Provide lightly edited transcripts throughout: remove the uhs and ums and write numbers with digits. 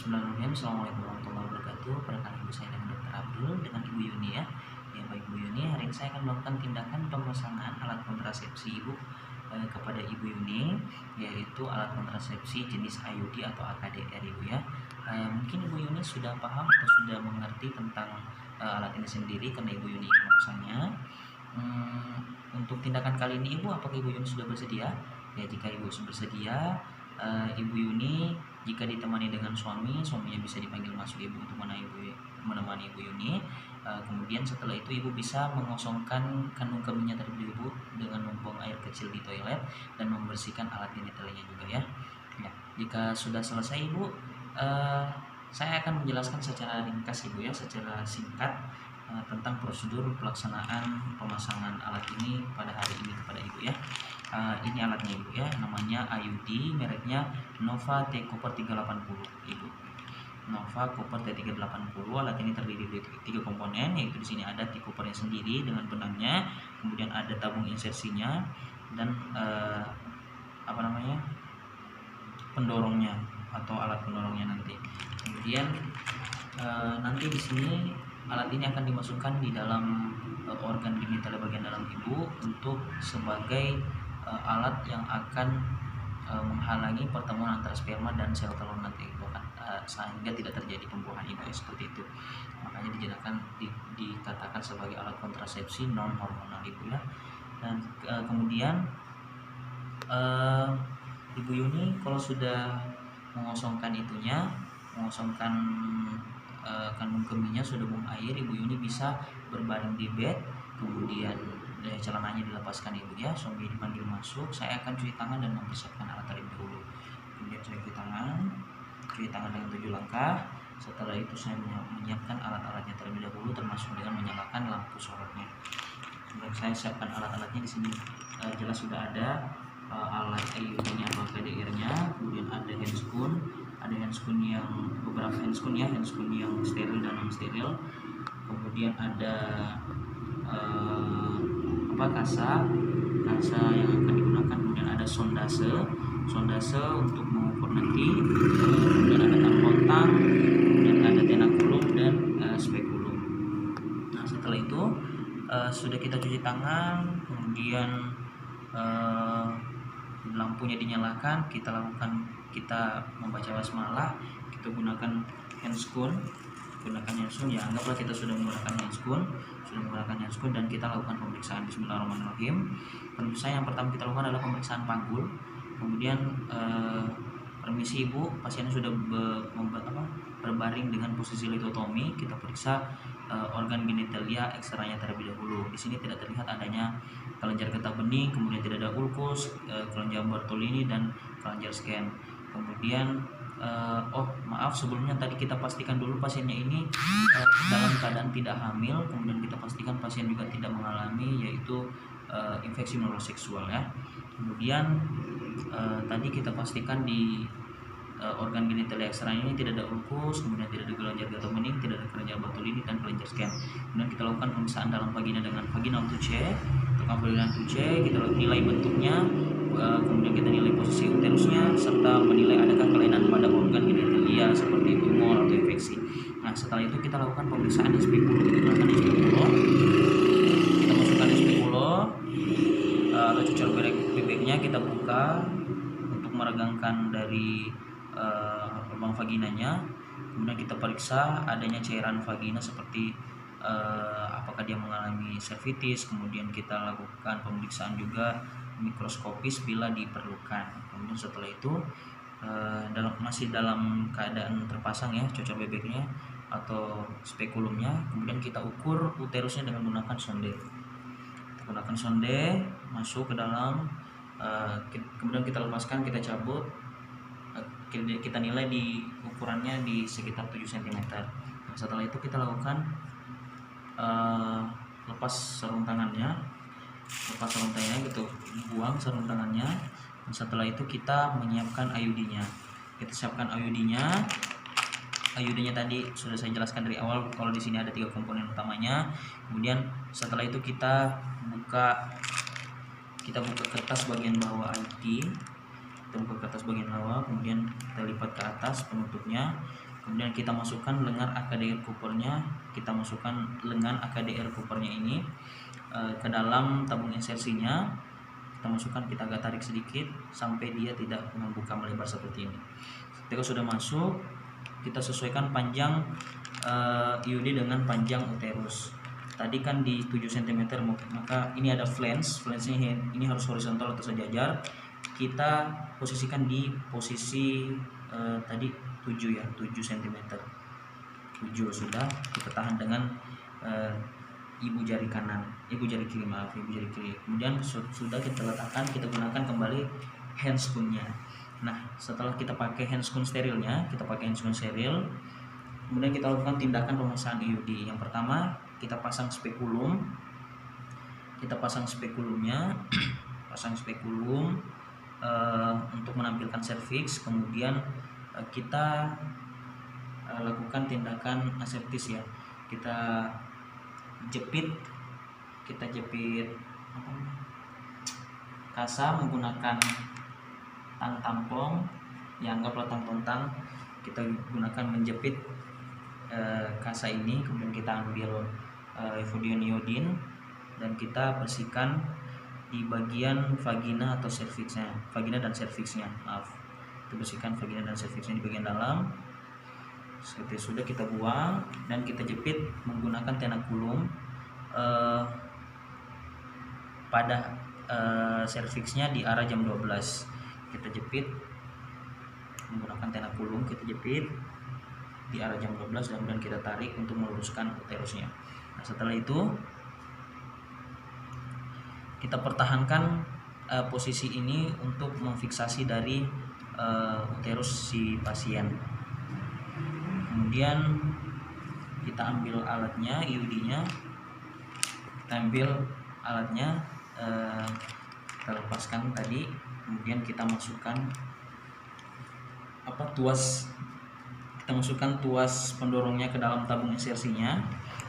Bismillahirrahmanirrahim. Assalamualaikum warahmatullahi wabarakatuh. Perkenalkan ibu saya dengan Dr. Abdul dengan Ibu Yuni ya. Ya baik Bu Yuni, hari ini saya akan melakukan tindakan pemasangan alat kontrasepsi Ibu kepada Ibu Yuni, yaitu alat kontrasepsi jenis IUD atau AKDR Ibu ya. Mungkin Ibu Yuni sudah paham atau sudah mengerti tentang alat ini sendiri karena Ibu Yuni memasangnya. Untuk tindakan kali ini Ibu, apakah Ibu Yuni sudah bersedia? Ya, jika Ibu sudah bersedia, Ibu Yuni jika ditemani dengan suaminya bisa dipanggil masuk Ibu untuk menemani Ibu Yuni. Kemudian setelah itu Ibu bisa mengosongkan kandung kemihnya terlebih dahulu dengan membuang air kecil di toilet dan membersihkan alat genitalnya juga ya. Ya, jika sudah selesai Ibu, saya akan menjelaskan secara ringkas Ibu ya, secara singkat tentang prosedur pelaksanaan pemasangan alat ini pada hari ini kepada Ibu ya. Ini alatnya Ibu ya, namanya IUD, mereknya Nova T Copper 380 Ibu. Nova Copper T380. Alat ini terdiri dari 3 komponen, yaitu di sini ada T-Coppernya sendiri dengan benangnya, kemudian ada tabung insersinya dan pendorongnya atau alat pendorongnya nanti. Kemudian nanti di sini alat ini akan dimasukkan di dalam organ genital bagian dalam Ibu untuk sebagai alat yang akan menghalangi pertemuan antara sperma dan sel telur nanti Ibu kan, sehingga tidak terjadi pembuahan Ibu ya, seperti itu. Makanya dikatakan sebagai alat kontrasepsi non hormonal Ibu ya. Dan kemudian Ibu Yuni kalau sudah mengosongkan kandung kemihnya, sudah buang air, Ibu Yuni bisa berbaring di bed, kemudian celananya dilepaskan Ibu ya, suami dipanggil masuk. Saya akan cuci tangan dan mempersiapkan alat terlebih dahulu. Kemudian saya cuci tangan dengan 7 langkah. Setelah itu saya menyiapkan alat-alatnya terlebih dahulu, termasuk dengan menyalakan lampu sorotnya. Kemudian saya siapkan alat-alatnya di sini. Jelas sudah ada alat IUD-nya atau KDR-nya, kemudian ada handscoon yang beberapa handscoon yang steril dan non steril. Kemudian ada kasa yang akan digunakan, kemudian ada sondase untuk mengukur nanti, kemudian ada tampotang, kemudian ada tenakulum dan spekulum. Nah setelah itu sudah kita cuci tangan, kemudian lampunya dinyalakan, kita membaca basmalah, kita gunakan handscoon ya, anggaplah kita sudah menggunakan handscoon dan kita lakukan pemeriksaan. Bismillahirrahmanirrahim. Pemeriksaan yang pertama kita lakukan adalah pemeriksaan panggul. Kemudian permisi Ibu, pasiennya sudah berbaring dengan posisi litotomi. Kita periksa organ genitalia ekstranya terlebih dahulu. Di sini tidak terlihat adanya kelenjar getah bening, kemudian tidak ada ulkus, kelenjar Bartolini dan kelenjar scan. Kemudian sebelumnya tadi kita pastikan dulu pasiennya ini dalam keadaan tidak hamil. Kemudian kita pastikan pasien juga tidak mengalami yaitu infeksi menular seksual ya. Kemudian tadi kita pastikan di organ genital ekstra ini tidak ada ulkus, kemudian tidak ada kelenjar getah bening, tidak ada kelenjar Bartolini dan kelenjar scan. Kemudian kita lakukan pemeriksaan dalam vagina dengan vaginal touche, kita nilai bentuknya, kemudian kita nilai posisi uterusnya, serta menilai adakah kelainan pada organ genitalia seperti tumor atau infeksi. Nah setelah itu kita lakukan pemeriksaan SPQLO. Kita masukkan SPQLO atau cucur bebeknya, kita buka untuk meregangkan dari lubang vaginanya. Kemudian kita periksa adanya cairan vagina seperti apakah dia mengalami cervitis. Kemudian kita lakukan pemeriksaan juga mikroskopis bila diperlukan. Kemudian setelah itu masih dalam keadaan terpasang ya cucur bebeknya atau spekulumnya, kemudian kita ukur uterusnya dengan menggunakan sonde. Masuk ke dalam, kemudian kita lepaskan, kita cabut, kita nilai di ukurannya di sekitar 7 cm. Nah, setelah itu kita lakukan lepas sarung tangannya, gitu, buang sarung tangannya. Dan setelah itu kita menyiapkan IUD-nya. Kita siapkan IUD-nya tadi sudah saya jelaskan dari awal kalau di sini ada 3 komponen utamanya. Kemudian setelah itu kita buka kertas bagian bawah IUD. Kita buka kertas bagian bawah, kemudian kita lipat ke atas penutupnya. Kemudian kita masukkan lengan AKDR Coopernya, ini ke dalam tabung insersinya. Kita masukkan, kita agak tarik sedikit sampai dia tidak membuka melebar seperti ini. Ketika sudah masuk, kita sesuaikan panjang IUD dengan panjang uterus. Tadi kan di 7 cm, maka ini ada flange-nya ini harus horizontal atau sejajar. Kita posisikan di posisi tadi 7 ya, 7 cm. 7 sudah, kita tahan dengan ibu jari kiri. Kemudian sudah kita letakkan, kita gunakan kembali handscoon-nya. Nah, setelah kita pakai handscoon sterilnya, kemudian kita lakukan tindakan pemasangan IUD. Yang pertama, kita pasang spekulum. pasang spekulum untuk menampilkan serviks. Kemudian kita lakukan tindakan aseptis ya. Kita jepit kasa menggunakan tang tampong, ya anggaplah tang tontang. Kita gunakan menjepit kasa ini. Kemudian kita ambil efodion iodin dan kita bersihkan di bagian vagina dan serviksnya. Kita bersihkan vagina dan serviksnya di bagian dalam. Seperti sudah, kita buang dan kita jepit menggunakan tenakulum pada serviksnya di arah jam 12. Kita jepit menggunakan tenakulum, kita jepit di arah jam 12 dan kemudian kita tarik untuk meluruskan uterusnya. Nah, setelah itu kita pertahankan posisi ini untuk memfiksasi dari uterus si pasien. Kemudian kita ambil alatnya, IUD-nya, kita lepaskan tadi. Kemudian kita masukkan tuas pendorongnya ke dalam tabung insersinya.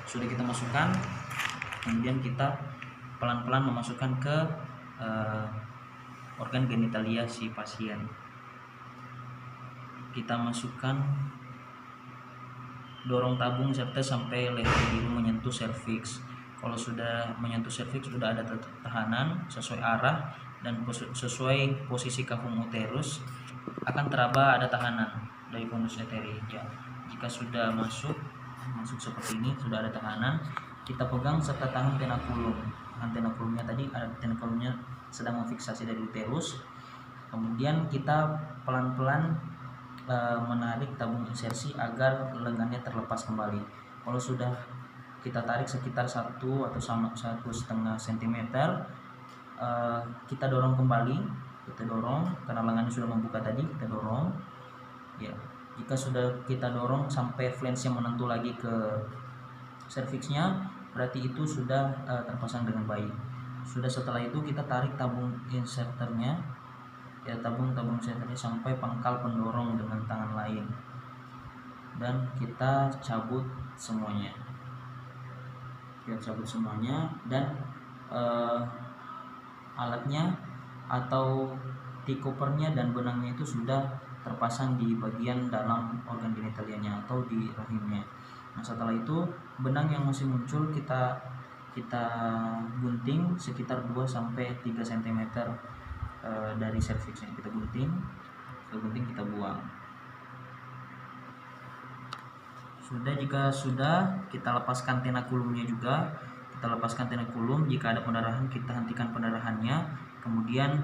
Sudah kita masukkan, kemudian kita pelan-pelan memasukkan ke organ genitalia si pasien. Kita masukkan, dorong tabung serta sampai leher biru menyentuh serviks. Kalau sudah menyentuh serviks, sudah ada tekanan sesuai arah dan sesuai posisi kafum uterus, akan teraba ada tekanan dari fundus eteri ya. Jika sudah masuk seperti ini, sudah ada tekanan, kita pegang serta tahan tenakulum. Tenakulumnya tadi ada, tenakulumnya sedang memfiksasi dari uterus. Kemudian kita pelan-pelan menarik tabung insersi agar lengannya terlepas kembali. Kalau sudah kita tarik sekitar 1 atau 1,5 cm, kita dorong kembali, karena lengannya sudah membuka tadi, kita dorong ya. Jika sudah kita dorong sampai flange-nya menentu lagi ke serviksnya, berarti itu sudah terpasang dengan baik. Sudah, setelah itu kita tarik tabung inserternya ya, tabung inserternya sampai pangkal pendorong dengan tangan lain dan kita cabut semuanya. Dan alatnya atau T-copernya dan benangnya itu sudah terpasang di bagian dalam organ genitalianya atau di rahimnya. Nah, setelah itu benang yang masih muncul kita gunting sekitar 2-3 cm dari serviksnya. Kita gunting, kita buang. Jika sudah, kita lepaskan tenakulumnya juga. Jika ada pendarahan, kita hentikan pendarahannya. Kemudian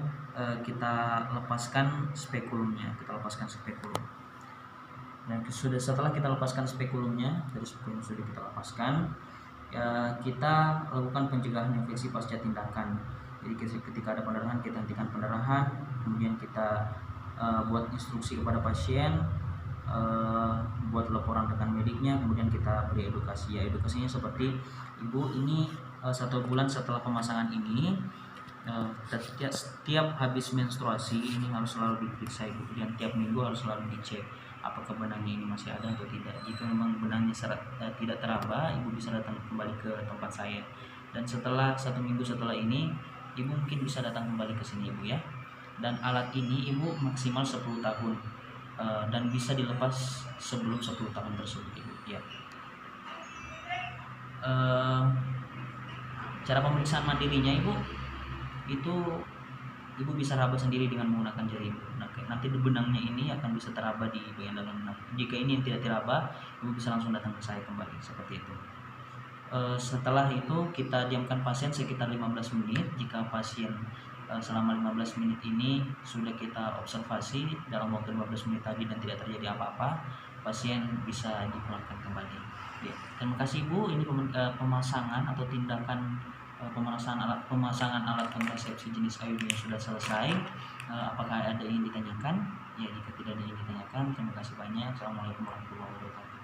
kita lepaskan spekulumnya. Nah, setelah kita lepaskan spekulumnya, dari spekulum sudah kita lepaskan, kita lakukan pencegahan infeksi pasca tindakan. Jadi ketika ada pendarahan, kita hentikan pendarahan. Kemudian kita buat instruksi kepada pasien, buat laporan rekan mediknya. Kemudian kita beri edukasi. Ya, edukasinya seperti, ibu ini 1 bulan setelah pemasangan ini, setiap habis menstruasi ini harus selalu diperiksa ibu. Dan tiap minggu harus selalu dicek apakah benangnya ini masih ada atau tidak. Jika memang benangnya tidak teraba, ibu bisa datang kembali ke tempat saya. Dan setelah 1 minggu setelah ini, ibu mungkin bisa datang kembali ke sini ibu ya. Dan alat ini ibu maksimal 10 tahun. dan bisa dilepas sebelum 10 tahun tersebut Ibu ya. Cara pemeriksaan mandirinya Ibu itu Ibu bisa raba sendiri dengan menggunakan jari Ibu. Nah, nanti benangnya ini akan bisa teraba di bagian dalam benang. Jika ini yang tidak teraba, Ibu bisa langsung datang ke saya kembali seperti itu. Setelah itu kita diamkan pasien sekitar 15 menit. Jika pasien selama 15 menit ini sudah kita observasi dalam waktu 15 menit tadi dan tidak terjadi apa-apa, pasien bisa dipulangkan kembali. Ya. Terima kasih Ibu. Ini pemasangan atau tindakan pemasangan alat kontrasepsi jenis IUD yang sudah selesai. Apakah ada yang ditanyakan? Ya, jika tidak ada yang ditanyakan, terima kasih banyak. Assalamualaikum warahmatullahi wabarakatuh.